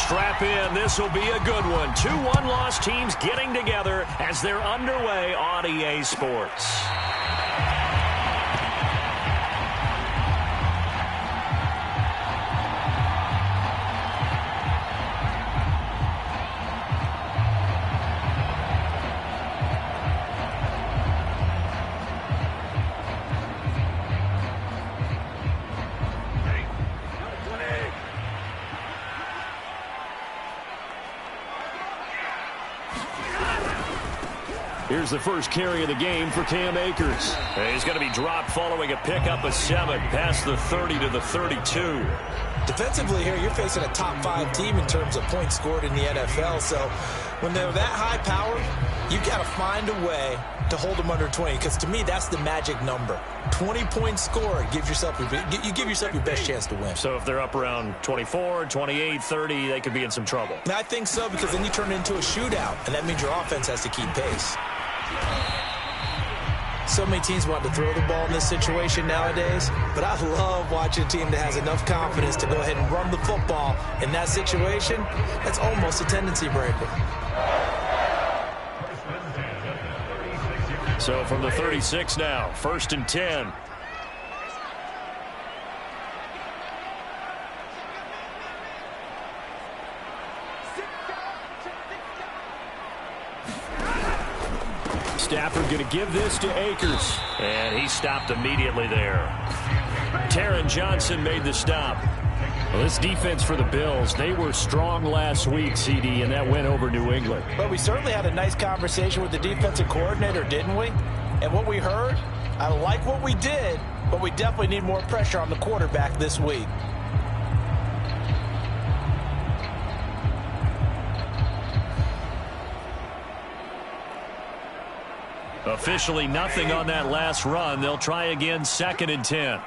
Strap in. This will be a good one. 2 one-loss teams getting together as they're underway on EA Sports. Here's the first carry of the game for Cam Akers. He's going to be dropped following a pickup of 7 past the 30 to the 32. Defensively here, you're facing a top 5 team in terms of points scored in the NFL. So when they're that high powered, you've got to find a way to hold them under 20. Because to me, that's the magic number. 20 points scored, you give yourself your best chance to win. So if they're up around 24, 28, 30, they could be in some trouble. And I think so, because then you turn it into a shootout, and that means your offense has to keep pace. So many teams want to throw the ball in this situation nowadays, but I love watching a team that has enough confidence to go ahead and run the football in that situation. That's almost a tendency breaker. So from the 36 now, 1st and 10. Stafford going to give this to Akers. And he stopped immediately there. Taron Johnson made the stop. Well, this defense for the Bills, they were strong last week, CD, and that went over New England. But we certainly had a nice conversation with the defensive coordinator, didn't we? And what we heard, I like what we did, but we definitely need more pressure on the quarterback this week. Officially nothing on that last run. They'll try again, 2nd and 10.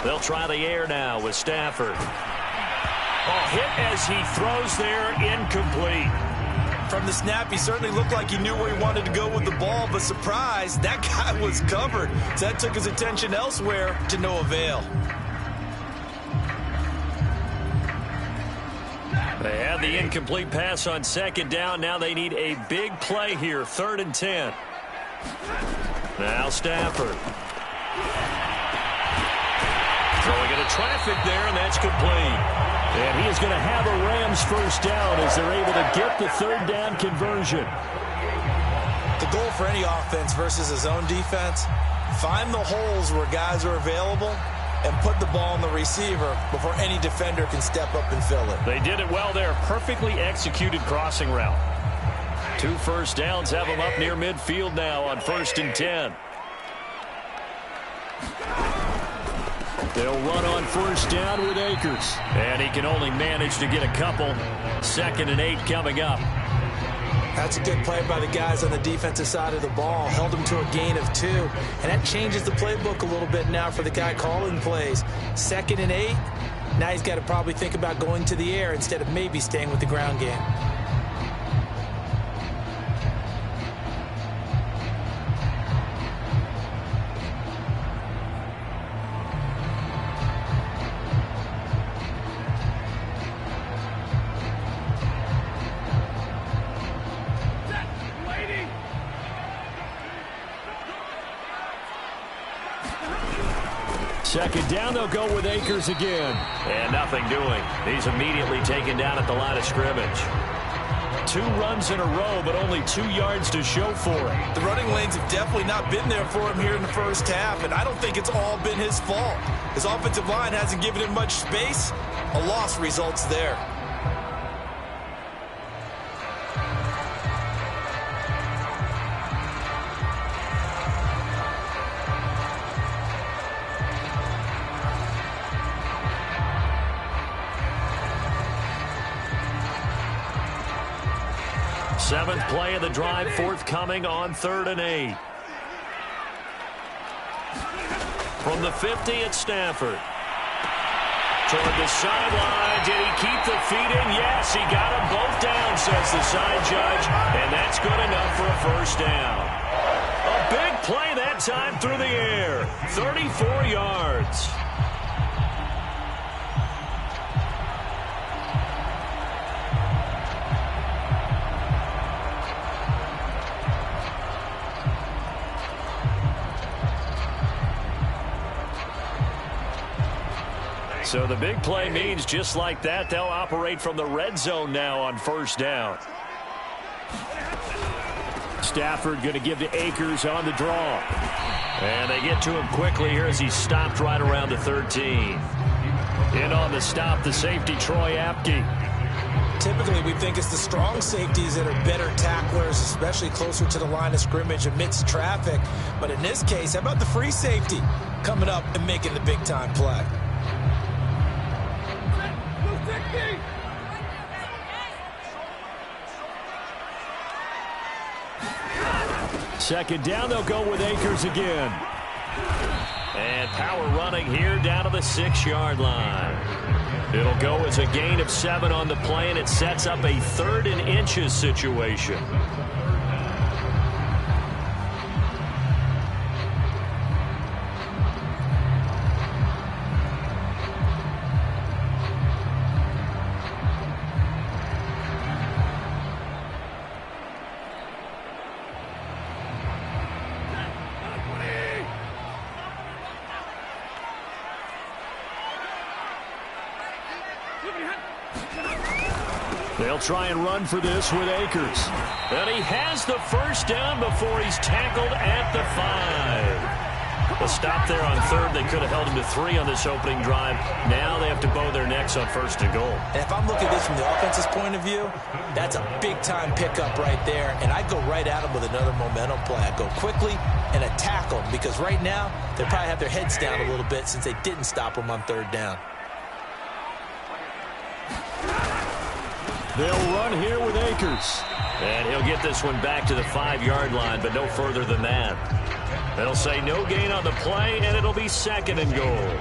They'll try the air now with Stafford. Hit as he throws there, incomplete. From the snap, he certainly looked like he knew where he wanted to go with the ball, but surprise, that guy was covered. So that took his attention elsewhere to no avail. They had the incomplete pass on 2nd down. Now they need a big play here, 3rd and 10. Now Stafford. Throwing into traffic there, and that's complete. And he is going to have a Rams first down as they're able to get the 3rd down conversion. The goal for any offense versus a zone defense, find the holes where guys are available and put the ball on the receiver before any defender can step up and fill it. They did it well there. Perfectly executed crossing route. 2 first downs have them up near midfield now on 1st and 10. They'll run on 1st down with Akers. And he can only manage to get a couple. 2nd and 8 coming up. That's a good play by the guys on the defensive side of the ball. Held them to a gain of 2. And that changes the playbook a little bit now for the guy calling plays. 2nd and 8. Now he's got to probably think about going to the air instead of maybe staying with the ground game. Second down, they'll go with Akers again. And nothing doing. He's immediately taken down at the line of scrimmage. 2 runs in a row, but only 2 yards to show for it. The running lanes have definitely not been there for him here in the first half, and I don't think it's all been his fault. His offensive line hasn't given him much space. A loss results there. Seventh play of the drive, forthcoming on 3rd and 8. From the 50 at Stafford. Toward the sideline. Did he keep the feet in? Yes, he got them both down, says the side judge. And that's good enough for a first down. A big play that time through the air. 34 yards. So the big play means just like that, they'll operate from the red zone now on first down. Stafford going to give to Akers on the draw. And they get to him quickly here as he's stopped right around the 13. In on the stop, the safety, Troy Apke. Typically, we think it's the strong safeties that are better tacklers, especially closer to the line of scrimmage amidst traffic. But in this case, how about the free safety coming up and making the big-time play? Second down, they'll go with Akers again. And power running here down to the 6-yard line. It'll go as a gain of 7 on the play, and it sets up a 3rd and inches situation. They'll try and run for this with Akers. And he has the first down before he's tackled at the 5. A stop there on 3rd. They could have held him to 3 on this opening drive. Now they have to bow their necks on 1st and goal. And if I'm looking at this from the offense's point of view, that's a big-time pickup right there. And I'd go right at him with another momentum play. I'd go quickly and attack them because right now they probably have their heads down a little bit since they didn't stop him on 3rd down. They'll run here with Akers. And he'll get this one back to the 5-yard line, but no further than that. They'll say no gain on the play, and it'll be 2nd and goal.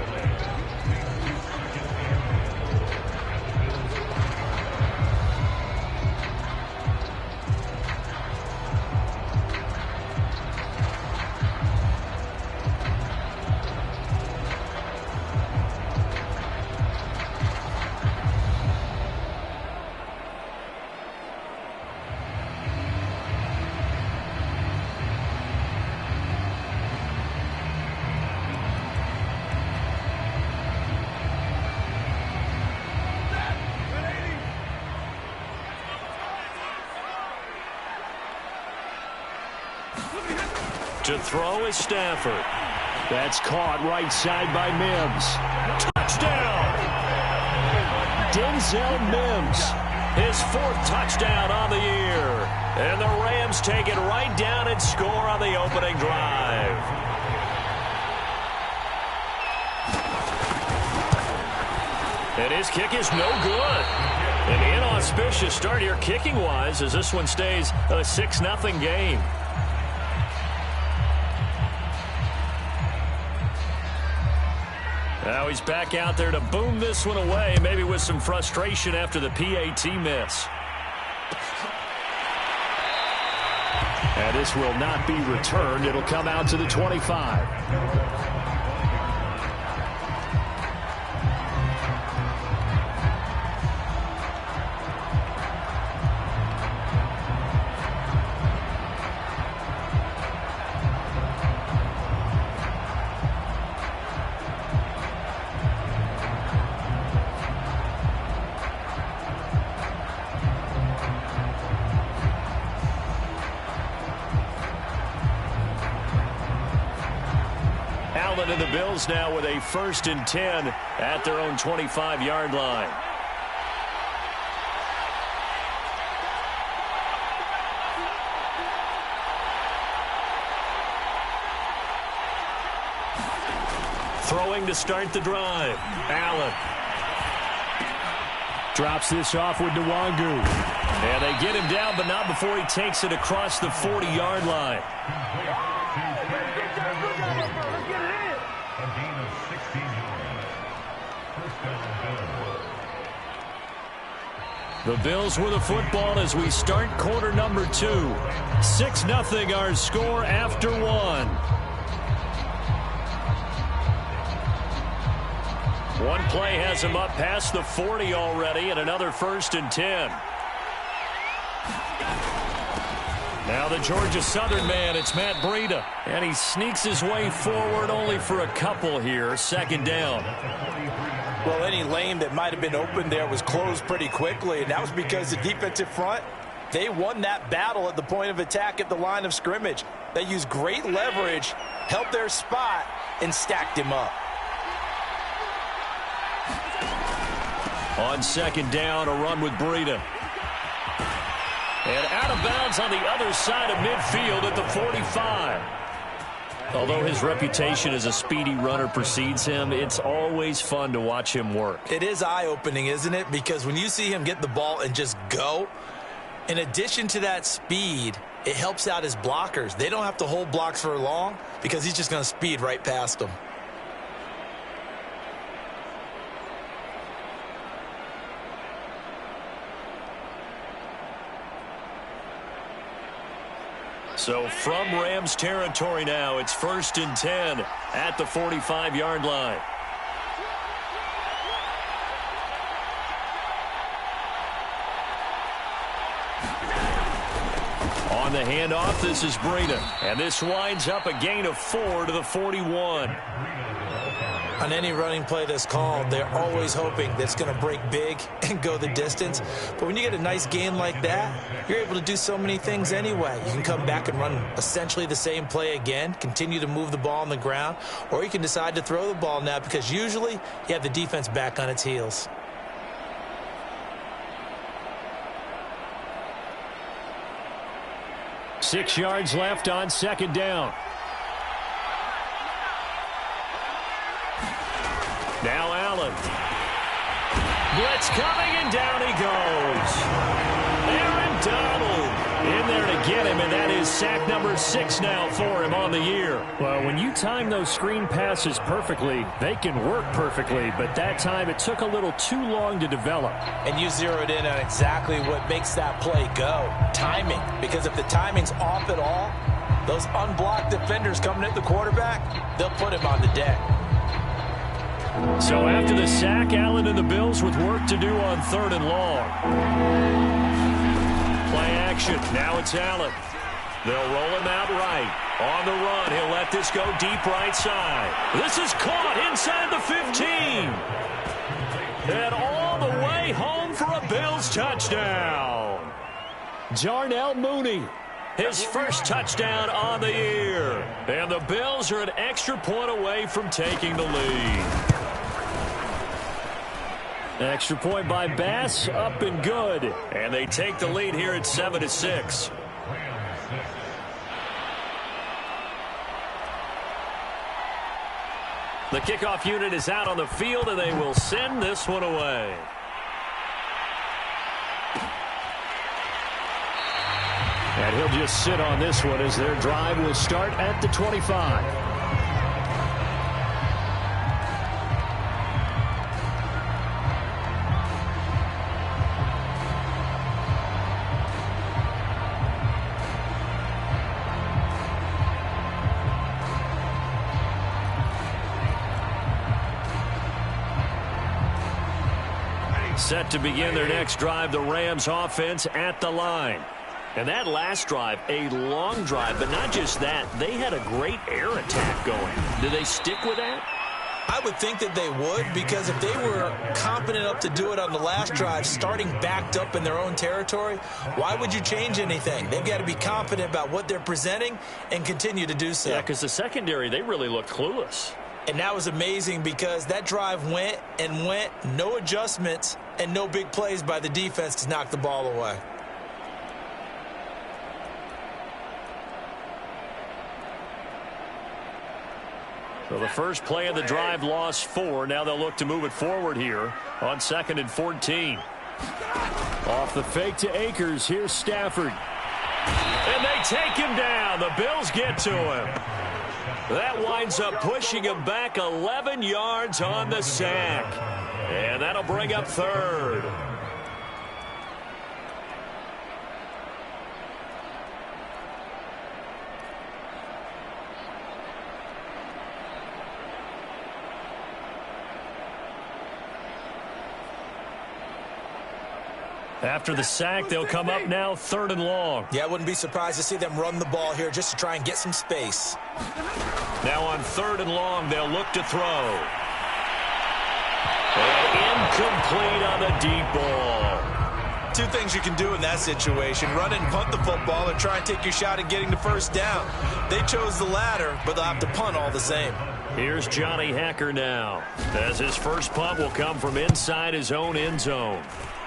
To throw is Stafford. That's caught right side by Mims. Touchdown! Denzel Mims. His 4th touchdown on the year. And the Rams take it right down and score on the opening drive. And his kick is no good. An inauspicious start here kicking-wise as this one stays a 6-0 game. Now he's back out there to boom this one away, maybe with some frustration after the PAT miss. And this will not be returned. It'll come out to the 25. And the Bills now with a 1st and 10 at their own 25-yard line. Throwing to start the drive. Allen. Drops this off with Nwangu. And they get him down, but not before he takes it across the 40-yard line. The Bills with the football as we start quarter number 2. 6-0 our score after 1. One play has him up past the 40 already, and another 1st and 10. Now the Georgia Southern man, it's Matt Breida. And he sneaks his way forward only for a couple here. Second down. Well, any lane that might have been open there was closed pretty quickly, and that was because the defensive front, they won that battle at the point of attack at the line of scrimmage. They used great leverage, held their spot, and stacked him up. On second down, a run with Breida. And out of bounds on the other side of midfield at the 45. Although his reputation as a speedy runner precedes him, it's always fun to watch him work. It is eye-opening, isn't it? Because when you see him get the ball and just go, in addition to that speed, it helps out his blockers. They don't have to hold blocks for long because he's just going to speed right past them. So from Rams territory now, it's 1st and 10 at the 45-yard line. On the handoff, this is Breida. And this winds up a gain of 4 to the 41. On any running play that's called, they're always hoping that it's going to break big and go the distance. But when you get a nice gain like that, you're able to do so many things anyway. You can come back and run essentially the same play again, continue to move the ball on the ground, or you can decide to throw the ball now because usually you have the defense back on its heels. Six yards left on second down. Now Allen. Blitz coming, and down he goes. Aaron Donald in there to get him, and that is sack number 6 now for him on the year. Well, when you time those screen passes perfectly, they can work perfectly, but that time it took a little too long to develop. And you zeroed in on exactly what makes that play go. Timing. Because if the timing's off at all, those unblocked defenders coming at the quarterback, they'll put him on the deck. So after the sack, Allen and the Bills with work to do on 3rd and long. Play action. Now it's Allen. They'll roll him out right. On the run, he'll let this go deep right side. This is caught inside the 15. And all the way home for a Bills touchdown. Jarnell Mooney, his first touchdown on the year. And the Bills are an extra point away from taking the lead. Extra point by Bass, up and good. And they take the lead here at 7-6. The kickoff unit is out on the field, and they will send this one away. And he'll just sit on this one as their drive will start at the 25. Set to begin their next drive, the Rams offense at the line. And that last drive, a long drive, but not just that. They had a great air attack going. Do they stick with that? I would think that they would, because if they were competent enough to do it on the last drive, starting backed up in their own territory, why would you change anything? They've got to be confident about what they're presenting and continue to do so. Yeah, because the secondary, they really looked clueless. And that was amazing because that drive went and went, no adjustments and no big plays by the defense to knock the ball away. So the first play of the drive lost 4. Now they'll look to move it forward here on 2nd and 14. Off the fake to Akers. Here's Stafford. And they take him down. The Bills get to him. That winds up pushing him back 11 yards on the sack. And that'll bring up 3rd. After the sack, they'll come up now 3rd and long. Yeah, I wouldn't be surprised to see them run the ball here just to try and get some space. Now on 3rd and long, they'll look to throw. And incomplete on the deep ball. Two things you can do in that situation: run and punt the football, or try and take your shot at getting the first down. They chose the latter, but they'll have to punt all the same. Here's Johnny Hacker now, as his first punt will come from inside his own end zone.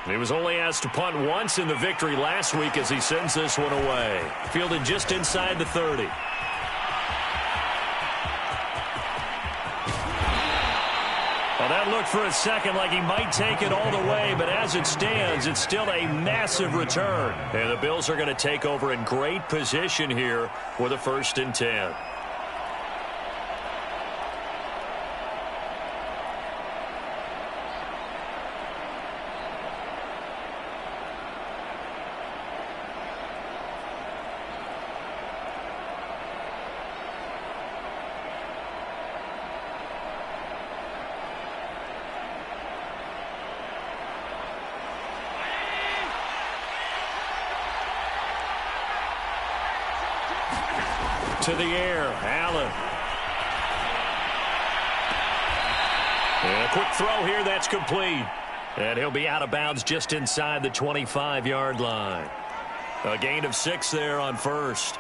He was only asked to punt once in the victory last week as he sends this one away. Fielded just inside the 30. Well, that looked for a second like he might take it all the way, but as it stands, it's still a massive return. And the Bills are going to take over in great position here with a 1st and 10. To the air, Allen. And a quick throw here, that's complete. And he'll be out of bounds just inside the 25-yard line. A gain of 6 there on 1st.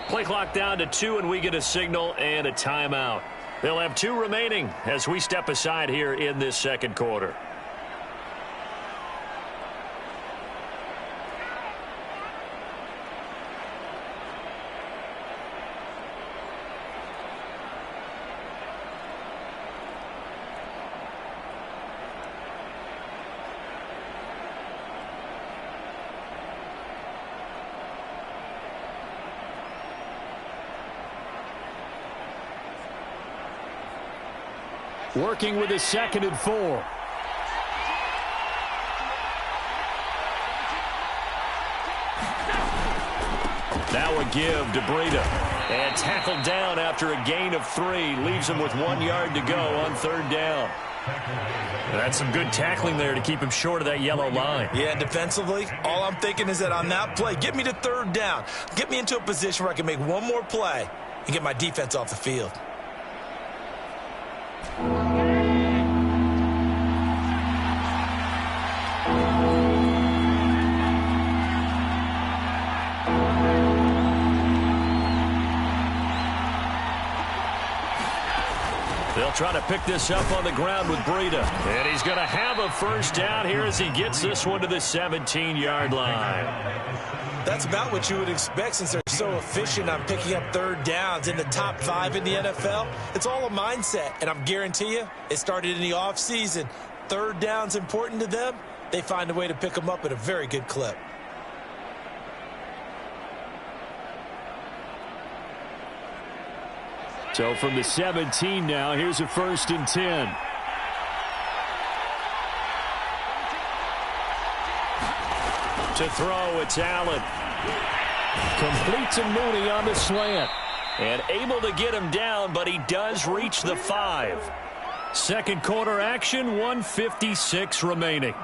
Play clock down to 2, and we get a signal and a timeout. They'll have 2 remaining as we step aside here in this 2nd quarter. Working with his 2nd and 4. Now a give to Breida. And tackled down after a gain of 3. Leaves him with 1 yard to go on 3rd down. That's some good tackling there to keep him short of that yellow line. Yeah, and defensively, all I'm thinking is that on that play, get me to 3rd down. Get me into a position where I can make one more play and get my defense off the field. They'll try to pick this up on the ground with Breida. And he's going to have a 1st down here as he gets this one to the 17-yard line. That's about what you would expect since they're so efficient on picking up 3rd downs in the top 5 in the NFL. It's all a mindset, and I'm guarantee you it started in the offseason. 3rd down's important to them. They find a way to pick them up at a very good clip. So from the 17 now, here's a 1st and 10. To throw, it's Allen. Complete to Mooney on the slant. And able to get him down, but he does reach the 5. 2nd quarter action, 1:56 remaining.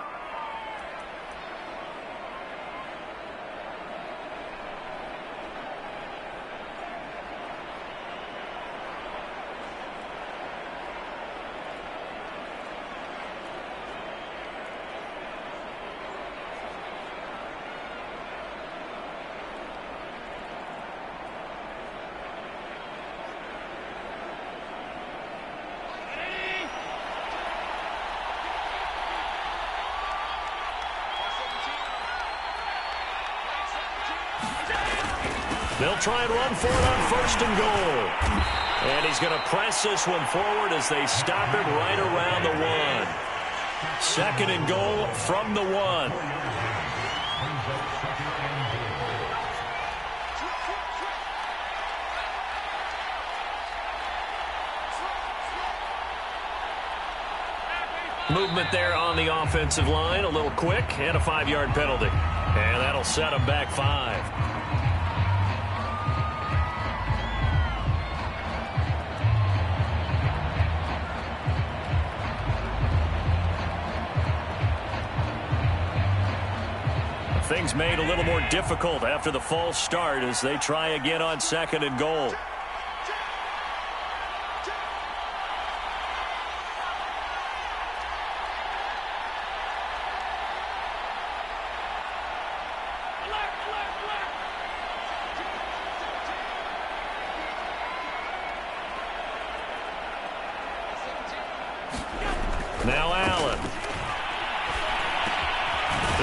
They'll try and run for it on 1st and goal. And he's going to press this one forward as they stop him right around the 1. 2nd and goal from the 1. Movement there on the offensive line, a little quick, and a 5-yard penalty. And that'll set him back 5. Things made a little more difficult after the false start as they try again on 2nd and goal. Now Allen.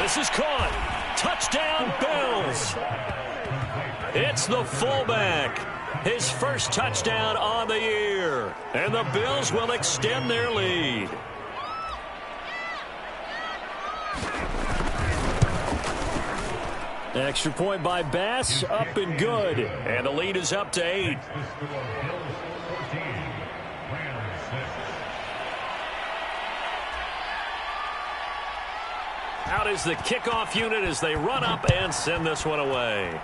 This is caught. Touchdown, Bills. It's the fullback. His first touchdown on the year. And the Bills will extend their lead. Extra point by Bass, up and good. And the lead is up to 8. Out is the kickoff unit as they run up and send this one away.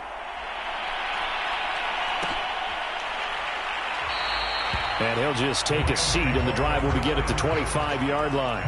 And he'll just take a seat, and the drive will begin at the 25-yard line.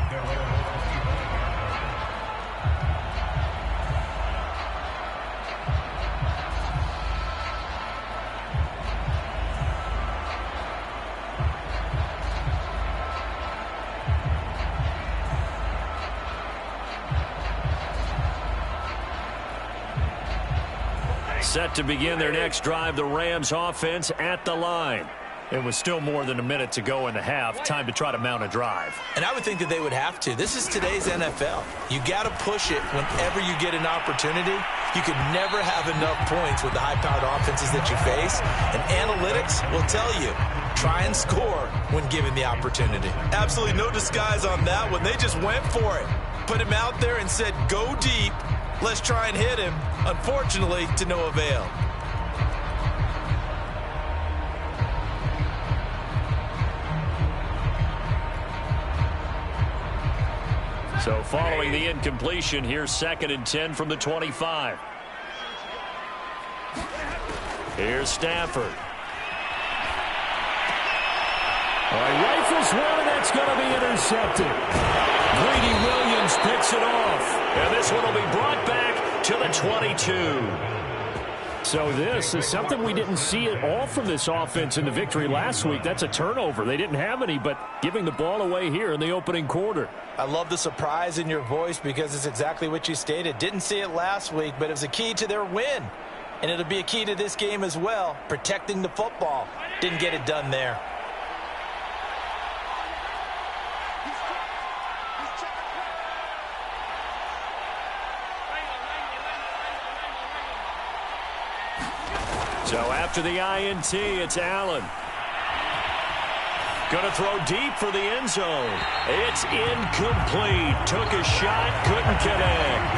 Set to begin their next drive, the Rams offense at the line. It was still more than a minute to go in the half. Time to try to mount a drive. And I would think that they would have to. This is today's NFL. You got to push it whenever you get an opportunity. You could never have enough points with the high-powered offenses that you face. And analytics will tell you, try and score when given the opportunity. Absolutely no disguise on that one. They just went for it. Put him out there and said, go deep. Let's try and hit him. Unfortunately, to no avail. So following the incompletion, here's 2nd and 10 from the 25. Here's Stafford. All right, rifles one, and that's going to be intercepted. Greedy Williams picks it off. And this one will be brought back to the 22. So this is something we didn't see at all from this offense in the victory last week. That's a turnover. They didn't have any, but giving the ball away here in the opening quarter. I love the surprise in your voice because it's exactly what you stated. Didn't see it last week, but it was a key to their win. And it'll be a key to this game as well, protecting the football. Didn't get it done there. So after the INT, it's Allen. Going to throw deep for the end zone. It's incomplete. Took a shot, couldn't connect.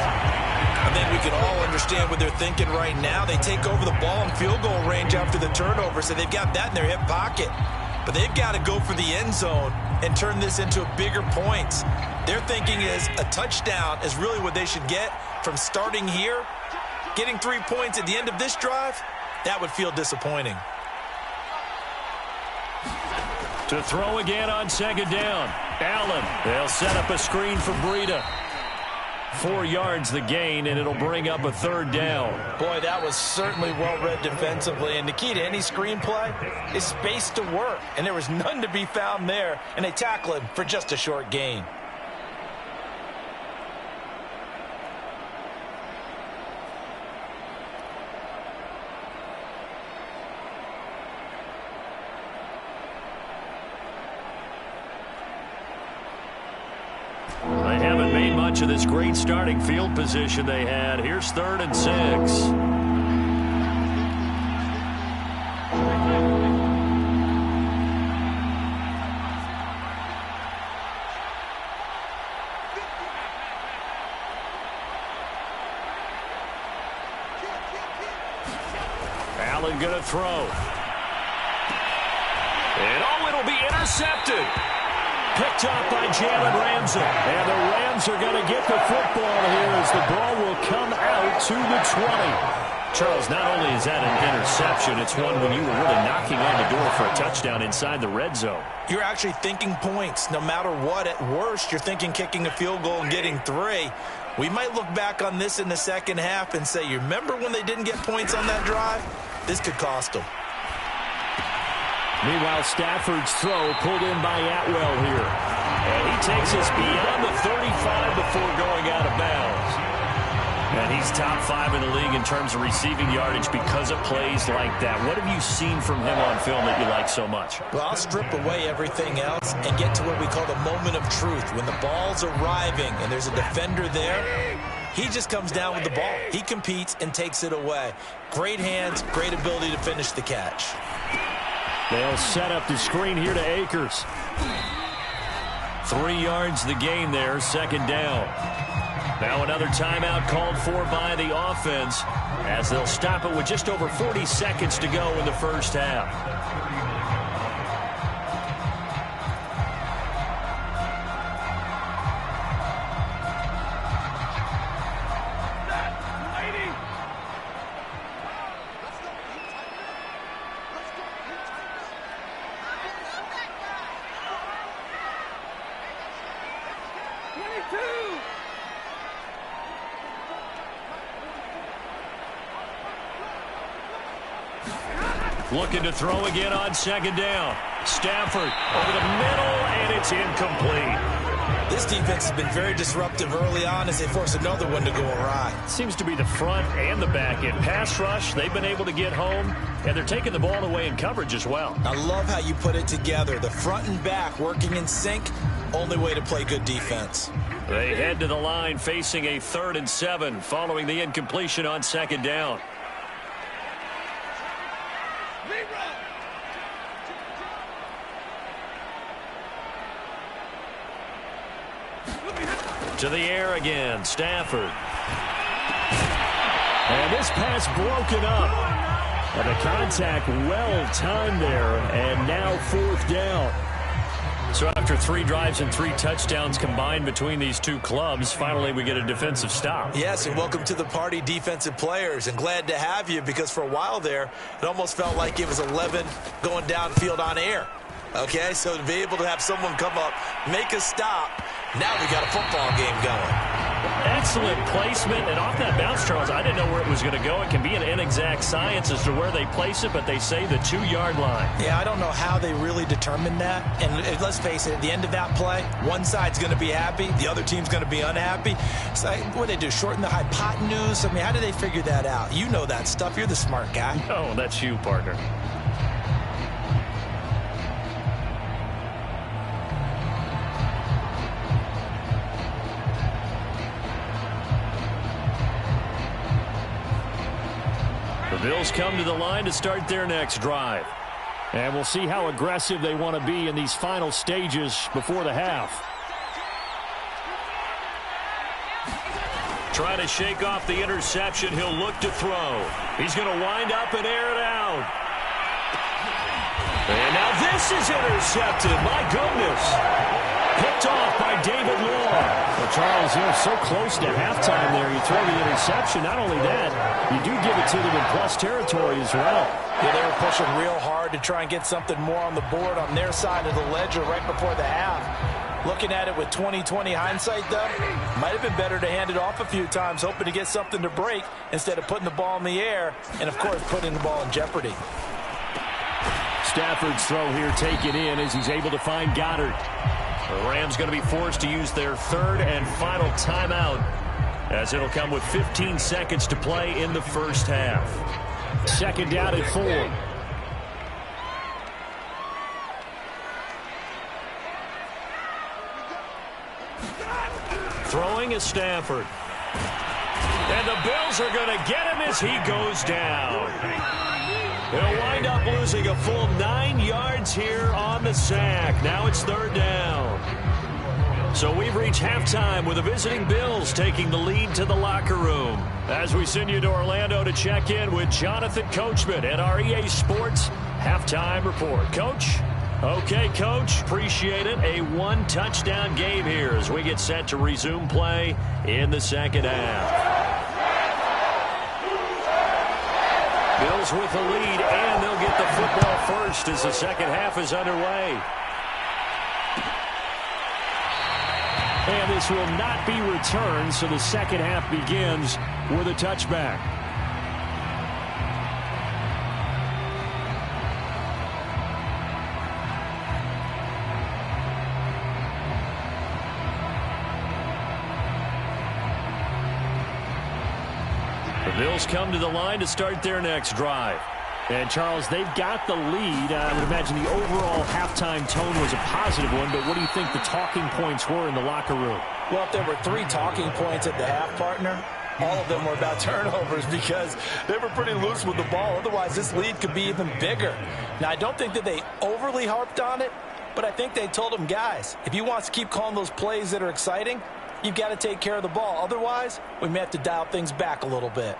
I think we can all understand what they're thinking right now. They take over the ball in field goal range after the turnover, so they've got that in their hip pocket. But they've got to go for the end zone and turn this into bigger points. Their thinking is a touchdown is really what they should get from starting here. Getting 3 points at the end of this drive, that would feel disappointing. To throw again on 2nd down. Allen, they'll set up a screen for Breida. 4 yards the gain, and it'll bring up a 3rd down. Boy, that was certainly well-read defensively, and the key to any screenplay is space to work, and there was none to be found there, and they tackle him for just a short gain. They haven't made much of this great starting field position they had. Here's 3rd and 6. Allen going to throw. And it'll be intercepted. Picked up by Jalen Ramsey. And the Rams are going to get the football here as the ball will come out to the 20. Charles, not only is that an interception, it's one when you were really knocking on the door for a touchdown inside the red zone. You're actually thinking points. No matter what, at worst, you're thinking kicking a field goal and getting 3. We might look back on this in the second half and say, you remember when they didn't get points on that drive? This could cost them. Meanwhile, Stafford's throw pulled in by Atwell here. And he takes us beyond the 35 before going out of bounds. And he's top 5 in the league in terms of receiving yardage because of plays like that. What have you seen from him on film that you like so much? Well, I'll strip away everything else and get to what we call the moment of truth. When the ball's arriving and there's a defender there, he just comes down with the ball. He competes and takes it away. Great hands, great ability to finish the catch. They'll set up the screen here to Akers. 3 yards the gain there, second down. Now another timeout called for by the offense as they'll stop it with just over 40 seconds to go in the first half. Looking to throw again on second down. Stafford over the middle, and it's incomplete. This defense has been very disruptive early on as they force another one to go awry. Seems to be the front and the back end. Pass rush, they've been able to get home, and they're taking the ball away in coverage as well. I love how you put it together. The front and back working in sync, only way to play good defense. They head to the line facing a 3rd and 7 following the incompletion on second down. To the air again, Stafford. And this pass broken up. And the contact well timed there, and now 4th down. So after 3 drives and 3 touchdowns combined between these two clubs, finally we get a defensive stop. Yes, and welcome to the party, defensive players, and glad to have you because for a while there, it almost felt like it was 11 going downfield on air. Okay, so to be able to have someone come up, make a stop, now we got a football game going. Excellent placement, and off that bounce, Charles, I didn't know where it was going to go. It can be an inexact science as to where they place it, but they say the 2-yard line. Yeah, I don't know how they really determined that. And let's face it, at the end of that play, one side's going to be happy, the other team's going to be unhappy. So what do they do, shorten the hypotenuse? I mean, how do they figure that out? You know that stuff. You're the smart guy. Oh, that's you, partner. The Bills come to the line to start their next drive. And we'll see how aggressive they want to be in these final stages before the half. Trying to shake off the interception. He'll look to throw. He's going to wind up and air it out. And now this is intercepted. My goodness. Picked off by David Long. Well, Charles, so close to halftime there. You throw the interception. Not only that, you do give it to them in plus territory as well. Yeah, they were pushing real hard to try and get something more on the board on their side of the ledger right before the half. Looking at it with 20/20 hindsight, though, might have been better to hand it off a few times, hoping to get something to break instead of putting the ball in the air and, of course, putting the ball in jeopardy. Stafford's throw here taken in as he's able to find Goddard. The Rams going to be forced to use their 3rd and final timeout as it'll come with 15 seconds to play in the first half. 2nd down and 4. Throwing is Stafford. And the Bills are going to get him as he goes down. They'll wind up losing a full 9 yards here on the sack. Now it's third down. So we've reached halftime with the visiting Bills taking the lead to the locker room. As we send you to Orlando to check in with Jonathan Coachman at our EA Sports Halftime Report. Coach? Okay, Coach. Appreciate it. A one-touchdown game here as we get set to resume play in the second half. Bills with the lead, and they'll get the football first as the second half is underway. And this will not be returned, so the second half begins with a touchback. The Bills come to the line to start their next drive. And, Charles, they've got the lead. I would imagine the overall halftime tone was a positive one, but what do you think the talking points were in the locker room? Well, if there were 3 talking points at the half, partner, all of them were about turnovers because they were pretty loose with the ball. Otherwise, this lead could be even bigger. Now, I don't think that they overly harped on it, but I think they told them, guys, if you want to keep calling those plays that are exciting, you've got to take care of the ball. Otherwise, we may have to dial things back a little bit.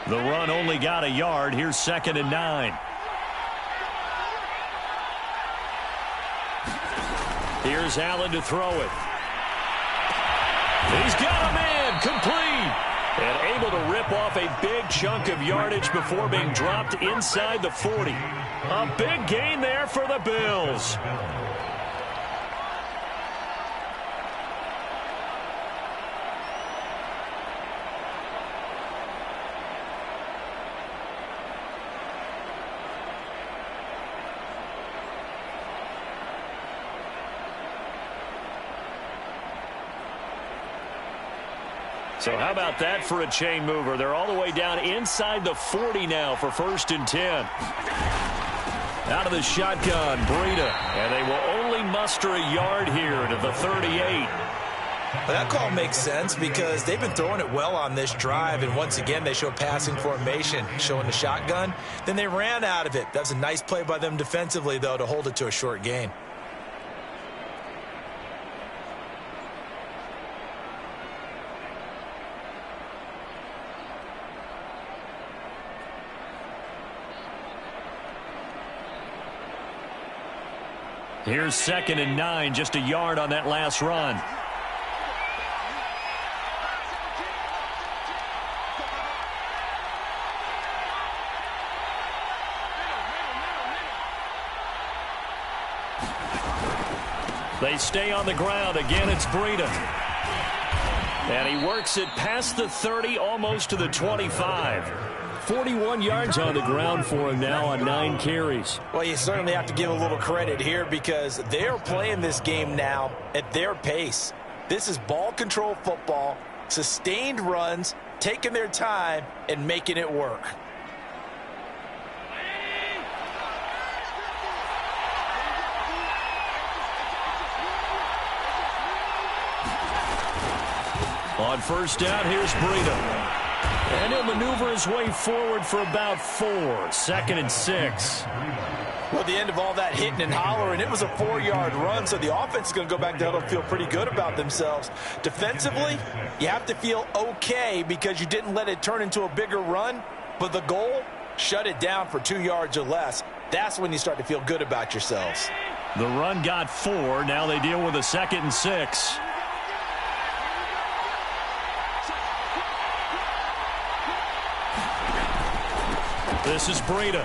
The run only got a yard. Here's 2nd and 9. Here's Allen to throw it. He's got a man complete. And able to rip off a big chunk of yardage before being dropped inside the 40. A big gain there for the Bills. So how about that for a chain mover? They're all the way down inside the 40 now for 1st and 10. Out of the shotgun, Breida. And they will only muster a yard here to the 38. Well, that call makes sense because they've been throwing it well on this drive, and once again they show passing formation, showing the shotgun. Then they ran out of it. That's a nice play by them defensively, though, to hold it to a short gain. Here's 2nd and 9, just a yard on that last run. They stay on the ground. Again, it's Breida. And he works it past the 30, almost to the 25. 41 yards on the ground for him now on 9 carries. Well, you certainly have to give a little credit here because they're playing this game now at their pace. This is ball control football, sustained runs, taking their time, and making it work. On 1st down, here's Breida. And he'll maneuver his way forward for about 4. 2nd and 6. Well, the end of all that hitting and hollering, it was a 4-yard run, so the offense is going to go back down and feel pretty good about themselves. Defensively, you have to feel okay because you didn't let it turn into a bigger run, but the goal, shut it down for 2 yards or less. That's when you start to feel good about yourselves. The run got 4. Now they deal with a 2nd and 6. This is Breida.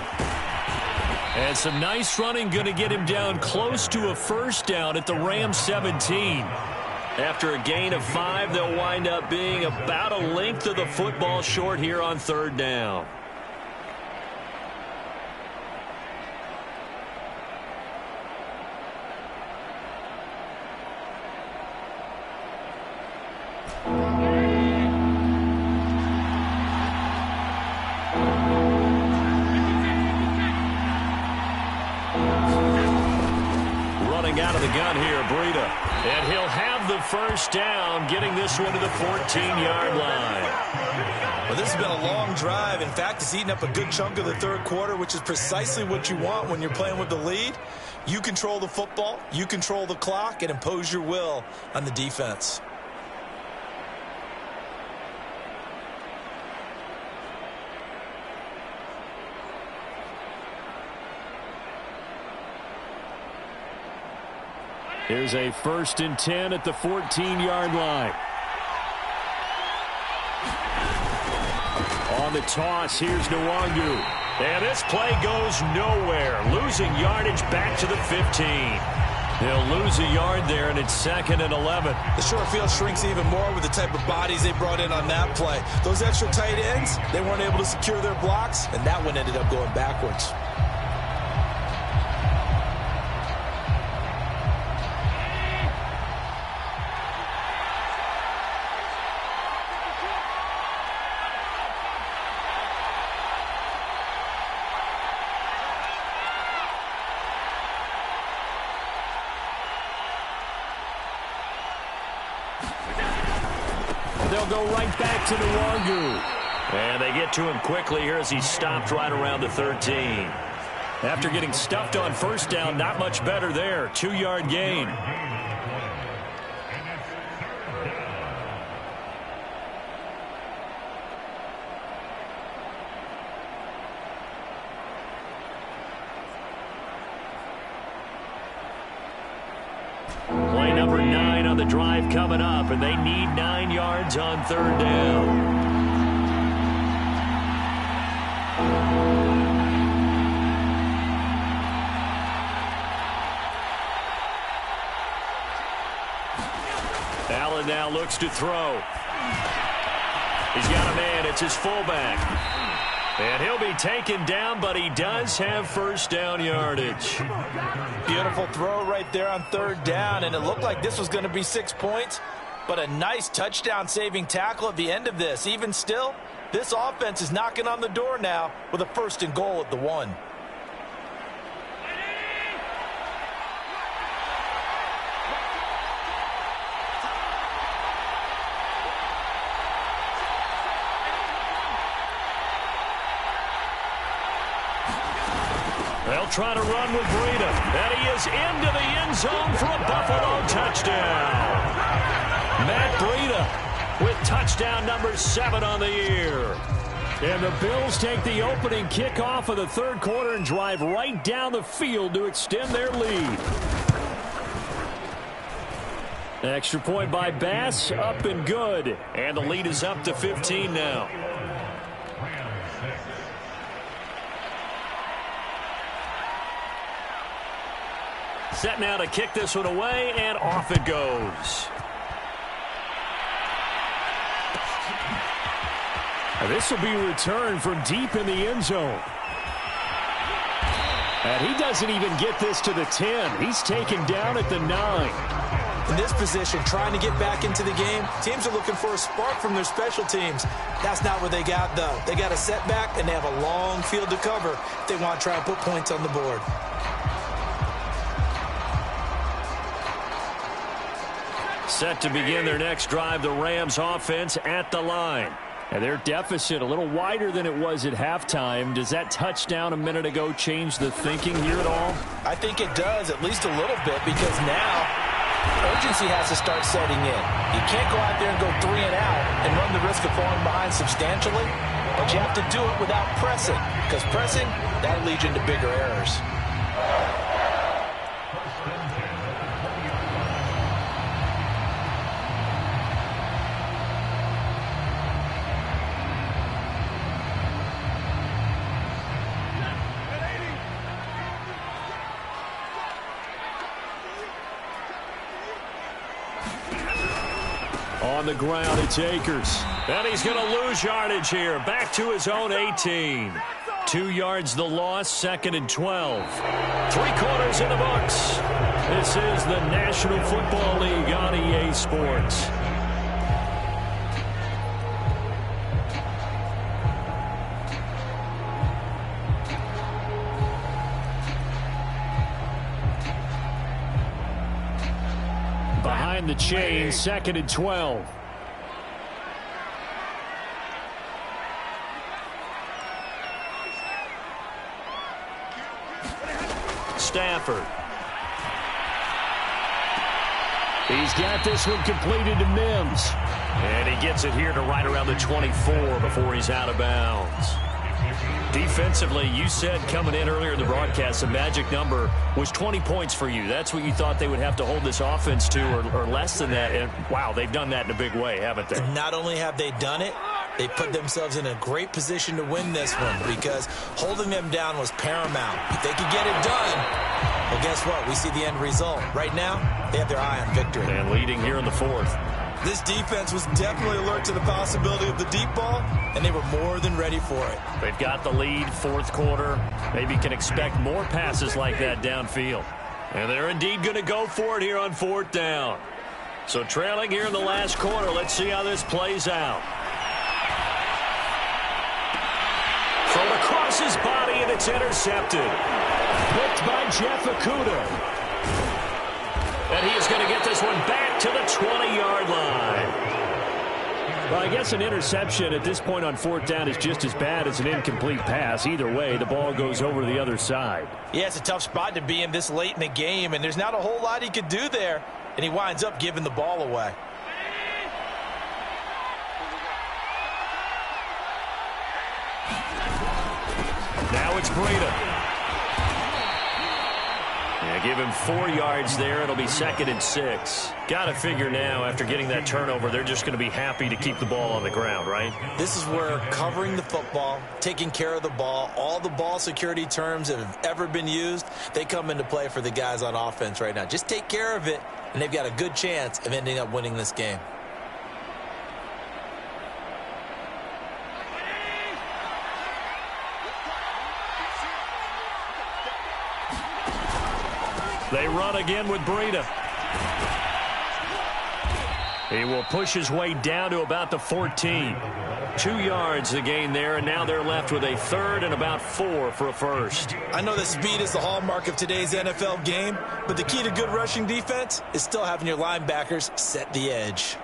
And some nice running, going to get him down close to a 1st down at the Rams 17. After a gain of 5, they'll wind up being about a length of the football short here on 3rd down. Running out of the gun here, Breida. And he'll have the first down, getting this one to the 14-yard line. Well, this has been a long drive. In fact, it's eaten up a good chunk of the third quarter, which is precisely what you want when you're playing with the lead. You control the football, you control the clock, and impose your will on the defense. Here's a 1st and 10 at the 14-yard line. On the toss, here's Nwangu. And this play goes nowhere. Losing yardage back to the 15. They'll lose a yard there, and it's 2nd and 11. The short field shrinks even more with the type of bodies they brought in on that play. Those extra tight ends, they weren't able to secure their blocks, and that one ended up going backwards. They'll go right back to Nwangu. And they get to him quickly here as he stopped right around the 13. After getting stuffed on 1st down, not much better there. 2-yard gain. Play number 9 on the drive coming up, and they need 9 yards on 3rd down. Allen now looks to throw. He's got a man. It's his fullback. And he'll be taken down, but he does have 1st down yardage. Beautiful throw right there on 3rd down, and it looked like this was going to be 6 points, but a nice touchdown-saving tackle at the end of this. Even still, this offense is knocking on the door now with a 1st and goal at the 1. They'll try to run with Breida. And he is into the end zone for a Buffalo touchdown. Matt Breida with touchdown number 7 on the year. And the Bills take the opening kickoff of the 3rd quarter and drive right down the field to extend their lead. Extra point by Bass, up and good. And the lead is up to 15 now. Set now to kick this one away, and off it goes. This will be returned from deep in the end zone. And he doesn't even get this to the 10. He's taken down at the 9. In this position, trying to get back into the game, teams are looking for a spark from their special teams. That's not what they got, though. They got a setback, and they have a long field to cover if they want to try and put points on the board. Set to begin their next drive, the Rams offense at the line. And their deficit a little wider than it was at halftime. Does that touchdown a minute ago change the thinking here at all? I think it does, at least a little bit, because now urgency has to start setting in. You can't go out there and go 3 and out and run the risk of falling behind substantially, but you have to do it without pressing, because pressing, that'll lead you into bigger errors. On the ground, it's Akers. And he's going to lose yardage here. Back to his own 18. 2 yards the loss, 2nd and 12. 3 quarters in the books. This is the National Football League on EA Sports. behind the chain, 2nd and 12. Stafford. He's got this one completed to Mims. And he gets it here to right around the 24 before he's out of bounds. Defensively, you said coming in earlier in the broadcast, the magic number was 20 points for you. That's what you thought they would have to hold this offense to, or less than that. And, wow, they've done that in a big way, haven't they? Not only have they done it, they put themselves in a great position to win this one because holding them down was paramount. If they could get it done, well, guess what? We see the end result. Right now, they have their eye on victory. And leading here in the 4th. This defense was definitely alert to the possibility of the deep ball, and they were more than ready for it. They've got the lead, 4th quarter. Maybe can expect more passes like that downfield. And they're indeed going to go for it here on 4th down. So trailing here in the last quarter. Let's see how this plays out. Thrown across his body, and it's intercepted. Picked by Jeff Okudah. And he is going to get this one back to the 20-yard line. Well, I guess an interception at this point on 4th down is just as bad as an incomplete pass. Either way, the ball goes over to the other side. Yeah, it's a tough spot to be in this late in the game, and there's not a whole lot he could do there. And he winds up giving the ball away. Now it's Breida. Yeah, give him 4 yards there. It'll be 2nd and 6. Got to figure now, after getting that turnover, they're just going to be happy to keep the ball on the ground, right? This is where covering the football, taking care of the ball, all the ball security terms that have ever been used, they come into play for the guys on offense right now. Just take care of it, and they've got a good chance of ending up winning this game. They run again with Breida. He will push his way down to about the 14. 2 yards the gain there, and now they're left with a 3rd and about 4 for a first. I know that speed is the hallmark of today's NFL game, but the key to good rushing defense is still having your linebackers set the edge.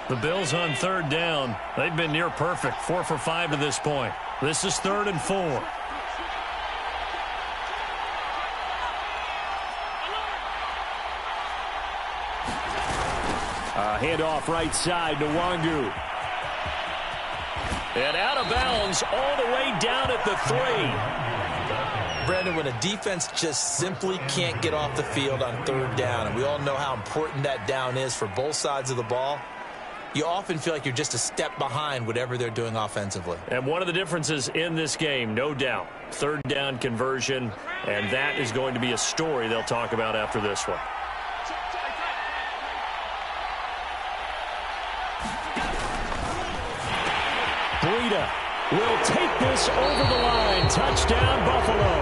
The Bills on 3rd down. They've been near perfect, 4 for 5 to this point. This is 3rd and 4. Handoff right side to Wangu. And out of bounds all the way down at the 3. Brandon, when a defense just simply can't get off the field on 3rd down, and we all know how important that down is for both sides of the ball, you often feel like you're just a step behind whatever they're doing offensively. And one of the differences in this game, no doubt, 3rd down conversion, and that is going to be a story they'll talk about after this one. Breida will take this over the line. Touchdown, Buffalo.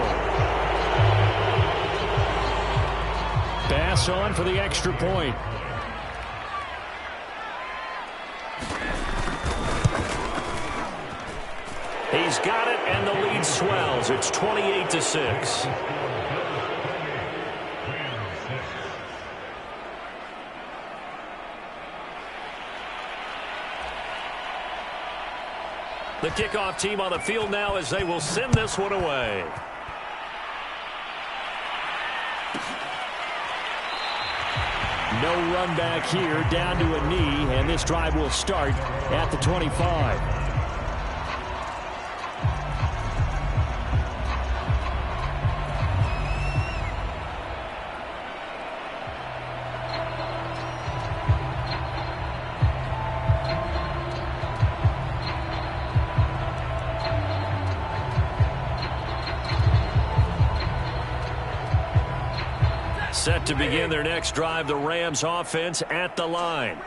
Bass on for the extra point. He's got it, and the lead swells. It's 28-6. The kickoff team on the field now as they will send this one away. No run back here, down to a knee, and this drive will start at the 25. Set to begin their next drive, the Rams offense at the line.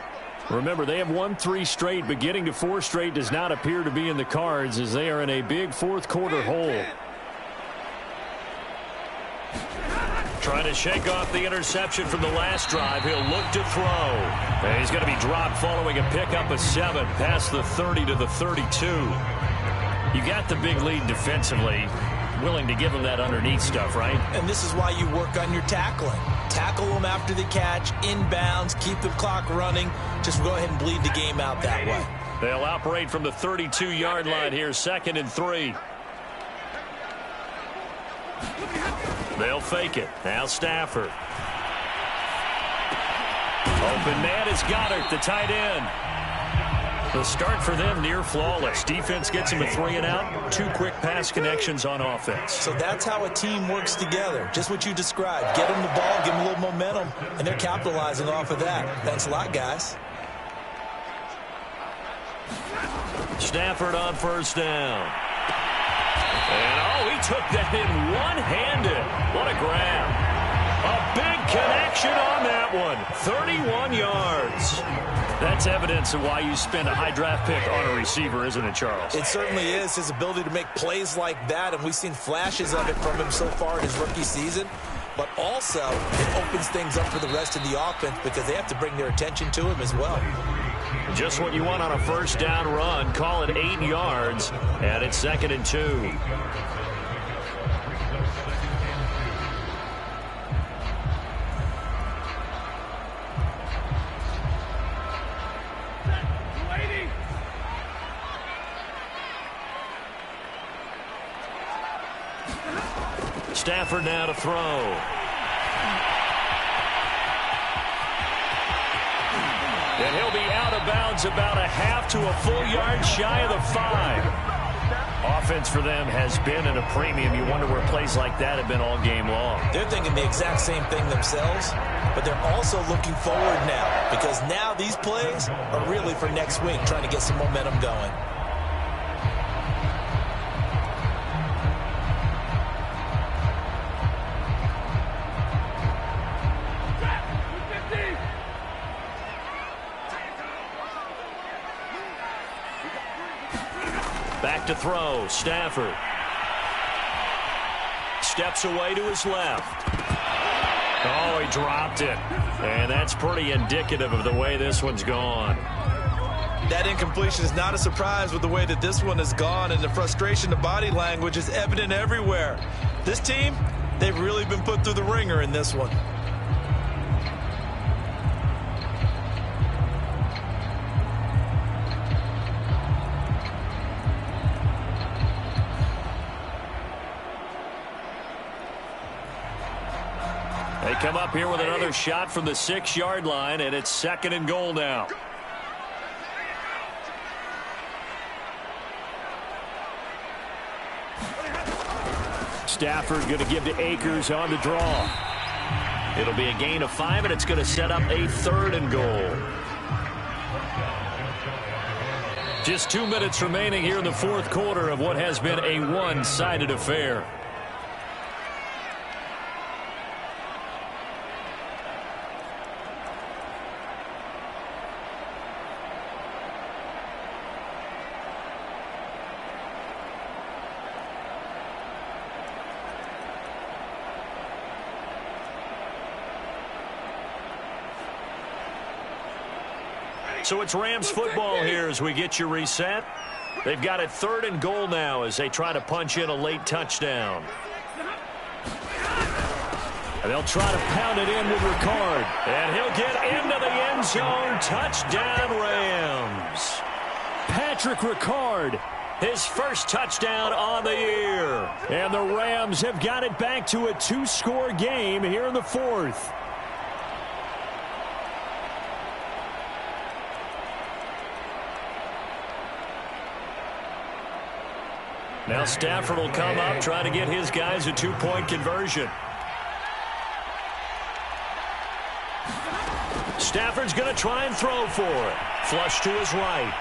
Remember, they have won 3 straight, but getting to 4 straight does not appear to be in the cards as they are in a big 4th quarter hole. Trying to shake off the interception from the last drive. He'll look to throw. And he's going to be dropped following a pickup of 7 past the 30 to the 32. You got the big lead defensively. Willing to give him that underneath stuff, right? And this is why you work on your tackling. Tackle them after the catch, inbounds, keep the clock running. Just go ahead and bleed the game out that way. They'll operate from the 32-yard line here, 2nd and 3. They'll fake it. Now Stafford. Open man is Goddard, the tight end. The start for them near flawless. Defense gets him a 3 and out. 2 quick pass connections on offense. So that's how a team works together. Just what you described. Get them the ball, give them a little momentum, and they're capitalizing off of that. Thanks a lot, guys. Stafford on 1st down. And, he took that in one-handed. What a grab. A big connection on that one. 31 yards. That's evidence of why you spend a high draft pick on a receiver, isn't it, Charles? It certainly is. His ability to make plays like that, and we've seen flashes of it from him so far in his rookie season. But also, it opens things up for the rest of the offense because they have to bring their attention to him as well. Just what you want on a 1st down run. Call it 8 yards, and it's 2nd and 2. Stafford now to throw. And he'll be out of bounds about a half to a full yard shy of the 5. Offense for them has been at a premium. You wonder where plays like that have been all game long. They're thinking the exact same thing themselves, but they're also looking forward now because now these plays are really for next week, trying to get some momentum going. Back to throw, Stafford. Steps away to his left. Oh, he dropped it. And that's pretty indicative of the way this one's gone. That incompletion is not a surprise with the way that this one has gone, and the frustration, the body language is evident everywhere. This team, they've really been put through the ringer in this one. They come up here with another shot from the 6-yard line, and it's 2nd and goal now. Stafford going to give to Akers on the draw. It'll be a gain of 5, and it's going to set up a 3rd and goal. Just 2 minutes remaining here in the 4th quarter of what has been a one-sided affair. So it's Rams football here as we get you reset. They've got it 3rd and goal now as they try to punch in a late touchdown. And they'll try to pound it in with Ricard. And he'll get into the end zone. Touchdown, Rams. Patrick Ricard, his first touchdown on the year. And the Rams have got it back to a 2-score game here in the 4th. Now Stafford will come up, trying to get his guys a 2-point conversion. Stafford's going to try and throw for it. Flush to his right.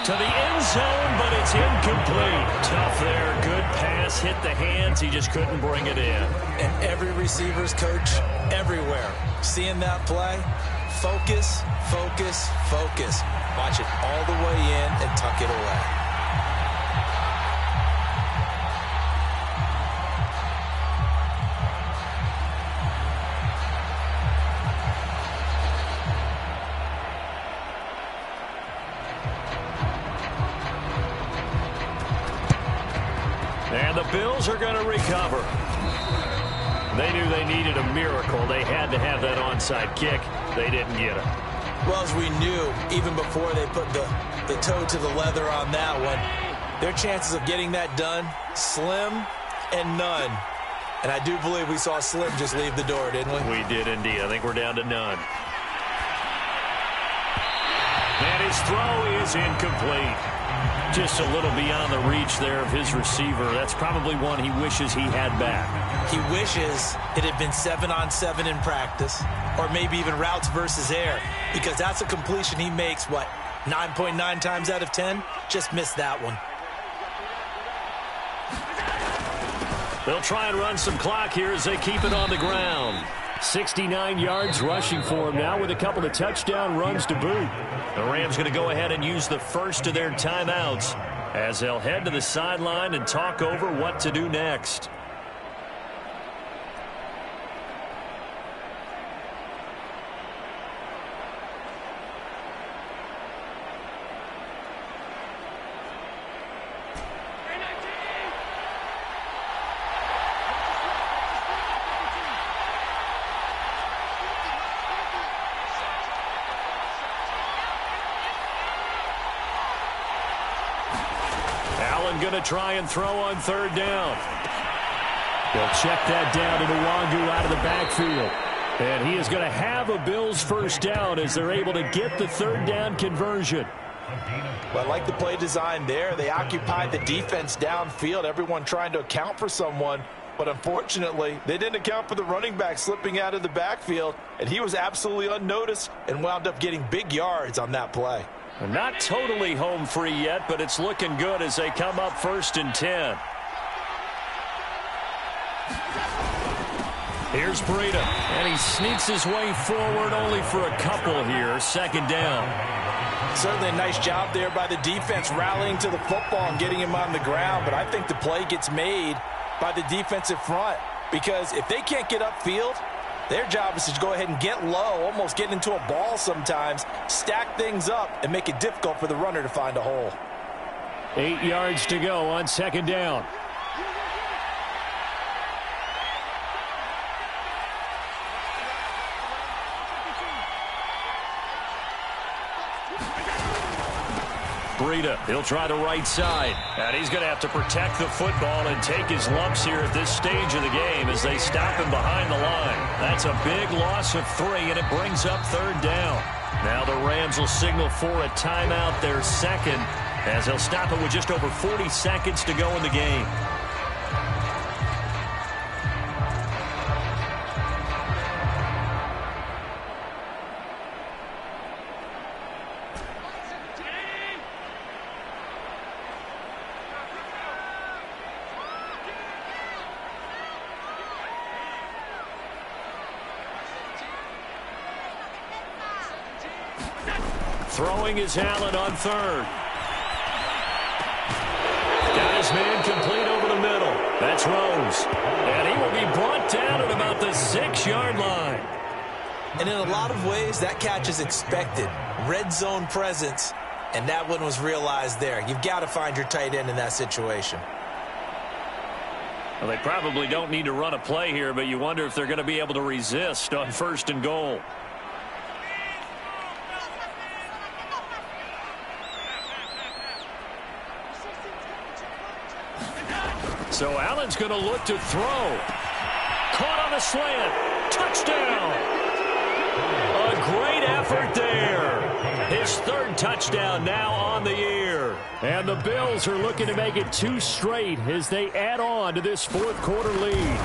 To the end zone, but it's incomplete. Tough there. Good pass. Hit the hands. He just couldn't bring it in. And every receiver's coach everywhere. Seeing that play, focus, focus, focus. Watch it all the way in and tuck it away. Bills are going to recover. They knew they needed a miracle. They had to have that onside kick. They didn't get it. Well, as we knew, even before they put the toe to the leather on that one, their chances of getting that done, slim and none. And I do believe we saw Slim just leave the door, didn't we? We did indeed. I think we're down to none. And his throw is incomplete. Just a little beyond the reach there of his receiver. That's probably one he wishes he had back. He wishes it had been 7-on-7 in practice, or maybe even routes versus air, because that's a completion he makes, 9.9 times out of 10? Just missed that one. They'll try and run some clock here as they keep it on the ground. 69 yards rushing for him now with a couple of touchdown runs to boot. The Rams going to go ahead and use the first of their timeouts as they'll head to the sideline and talk over what to do next. Going to try and throw on third down. They'll check that down to Nwangu out of the backfield. And he is going to have a Bills first down as they're able to get the third down conversion. Well, I like the play design there. They occupied the defense downfield, everyone trying to account for someone. But unfortunately, they didn't account for the running back slipping out of the backfield. And he was absolutely unnoticed and wound up getting big yards on that play. Not totally home free yet, but it's looking good as they come up 1st and 10. Here's Breida, and he sneaks his way forward only for a couple here. 2nd down. Certainly a nice job there by the defense rallying to the football and getting him on the ground, but I think the play gets made by the defensive front because if they can't get upfield, their job is to go ahead and get low, almost get into a ball sometimes, stack things up, and make it difficult for the runner to find a hole. 8 yards to go on 2nd down. Breida, he'll try the right side. And he's going to have to protect the football and take his lumps here at this stage of the game as they stop him behind the line. That's a big loss of 3, and it brings up 3rd down. Now the Rams will signal for a timeout, their second, as they'll stop it with just over 40 seconds to go in the game. Throwing is Allen on 3rd. Got his man complete over the middle. That's Rose. And he will be brought down at about the 6-yard line. And in a lot of ways, that catch is expected. Red zone presence, and that one was realized there. You've got to find your tight end in that situation. Well, they probably don't need to run a play here, but you wonder if they're going to be able to resist on 1st and goal. So Allen's going to look to throw. Caught on a slant. Touchdown. A great effort there. His 3rd touchdown now on the year. And the Bills are looking to make it 2 straight as they add on to this 4th quarter lead.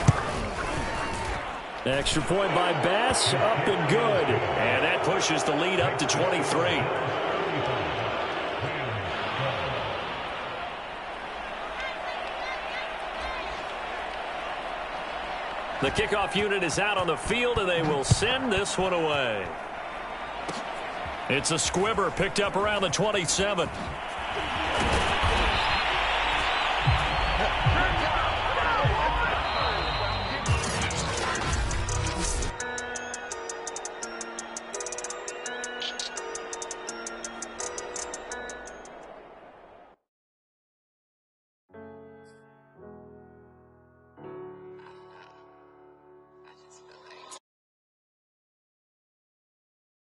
Extra point by Bass, up and good. And that pushes the lead up to 23. The kickoff unit is out on the field, and they will send this one away. It's a squibber picked up around the 27.